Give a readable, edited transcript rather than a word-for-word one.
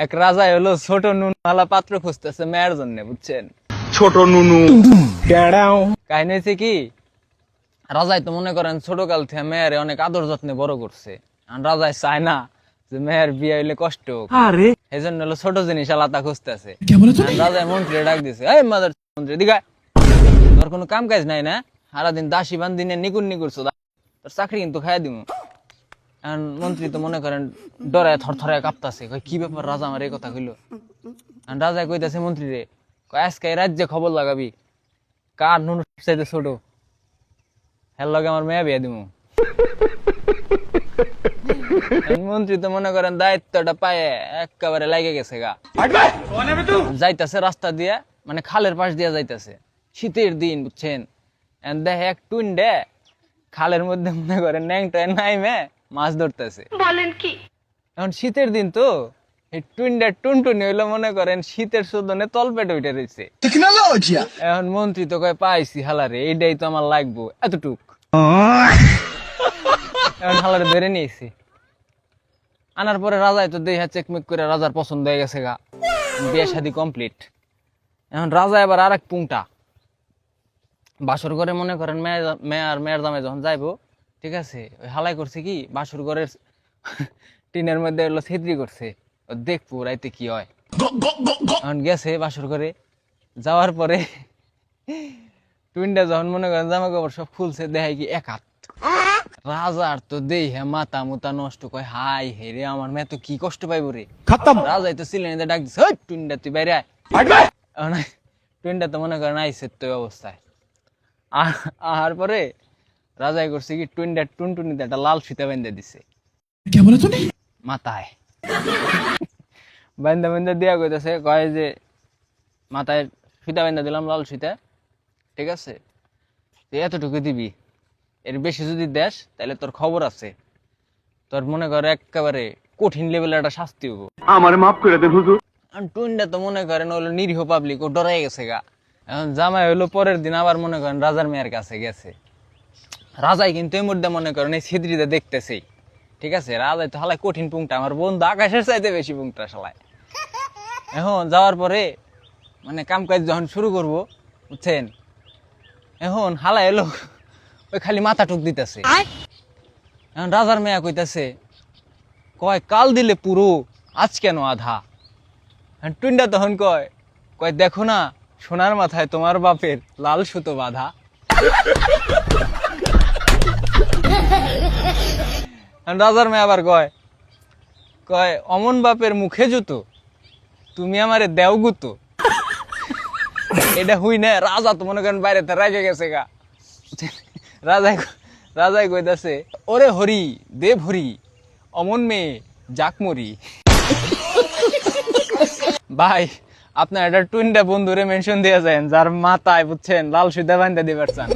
এক রাজাই হলো ছোট নুনওয়ালা পাত্র খুঁজতেছে মেয়ের জন্য, বুঝছেন? ছোট নুনু কাহিনী হয়েছে কি, রাজাই তো মনে করেন ছোট কাল থেকে মেয়ের অনেক আদর যত্নে বড় করছে। আর রাজাই চায় না যে মেয়ের বিয়ে হইলে কষ্ট হোক, এই জন্য হলো ছোট জিনিস আলাদা খুঁজতেছে। রাজাই মন্ত্রী ডাক দিছে, এই মাদার মন্ত্রী দিঘা, তোর কোনো কাম কাজ নাই না? সারাদিন দাসী বান্দিনে নিকুন নিকুরছো, তোর চাকরি কিন্তু খাইয়া দিমু। মন্ত্রী তো মনে করেন ডরে থরথরে কাঁপতাছে, কি ব্যাপার রাজা আমার এই কথা কইলো? রাজা কইতাছে মন্ত্রী রে, আজকে এই রাজ্যে খবর লাগাবি কার নুন চাইতে ছোট, হ্যার লগে আমার মেয়ে বিয়ে দিমু। মন্ত্রী তো মনে করেন দায়িত্বটা পায়ে একেবারে লাগে গেছে গা। যাইতাছে রাস্তা দিয়ে, মানে খালের পাশ দিয়ে যাইতাছে, শীতের দিন, বুঝছেন? দেখে এক টুন্ডে খালের মধ্যে মনে করেন ন্যাংটায় নাইমে মাছ ধরতেছে। বলেন কি? এখন শীতের দিন তো এই টুন্ডা টুনটুনি হইলো মনে করেন শীতের শোধনে তলপেটে উঠে রয়েছে। এখন মন্ত্রী তো কয় পাইছি হালারে, এইটাই তো আমার লাগবো, এতটুক। এখন হালারে ধরে নিয়েছি, আনার পরে রাজাই তো দেহা চেকমেক করে রাজার পছন্দ হয়ে গেছে গা, বিয়ে শাদী কমপ্লিট। এখন রাজা এবার আর এক পুংটা বাসর ঘরে মনে করেন মেয়ের জামাই যখন যাইবো, ঠিক আছে, ওই হালাই করছে কি বাসর ঘরের টিনের মধ্যে হলো ছেত্রি করছে, দেখবো রাইতে কি হয়। এখন গেছে বাসর ঘরে, যাওয়ার পরে টুইনটা যখন মনে করেন জামা কাপড় সব খুলছে, দেখায় কি এক হাত। রাজার তো দেহে মাথা মুতা নষ্ট, কয় হাই হেরে আমার মেয়ে তো কি কষ্ট পাইবো রে। রাজাই তো সিলেনিতে ডাক দিছে, ওই টুইনটা তুই বাইরে আয়। টুইনটা তো মনে করেন আইসে তো অবস্থায়। আর পরে রাজাই করছে কি টুইনটা টুনটুনিতে একটা লাল ফিতা বেঁধে দিছে মাথায়। বেঁধে বেঁধে দিয়া কইতেছে, কয় যে মাথায় ফিতা বেঁধে দিলাম লাল ফিতা, ঠিক আছে, এতটুকু দিবি, এর বেশি যদি দেশ তাহলে তোর খবর আছে, তোর মনে কর একেবারে কঠিন লেভেলের একটা শাস্তি হবো। আমার মাফ করে দেন হুজুর। টুইনটা তো মনে করেন হলো নিরীহ পাবলিক, ও ডরাই গেছে গা। এখন জামাই হইলো পরের দিন আবার মনে করেন রাজার মেয়ের কাছে গেছে। রাজাই কিন্তু এই মুহূর্তে মনে করেন এই ছিদ্রিতে দেখতেছেই, ঠিক আছে, রাজাই তো হালাই কঠিন পুংটা, আমার বন্ধু আকাশের চাইতে বেশি পুংটা শালায়। এখন যাওয়ার পরে মানে কাম কাজ যখন শুরু করবো, বুঝছেন, এখন হালাই এলো ওই খালি মাথা টুক দিতেছে। এখন রাজার মেয়া কইতাছে, কয় কাল দিলে পুরো, আজ কেন আধা? টুইনটা তখন কয় কয় দেখো না সোনার মাথায় তোমার বাপের লাল সুতো বাঁধা। রাজার মেয়ে আবার কয় কয় অমন বাপের মুখে জুতো, তুমি আমারে দেও গুতো। এটা হুই না, রাজা তো মনে করেন বাইরে রাগে গেছে গা। রাজাই কইতাছে, ওরে হরি দেব হরি, অমন মেয়ে যাক মরি। ভাই আপনার একটা টুইনটা বন্ধুরে মেনশন দিয়ে যায় যার মাথায়, বুঝছেন, লাল সুতা বান্ধা দিবার চান।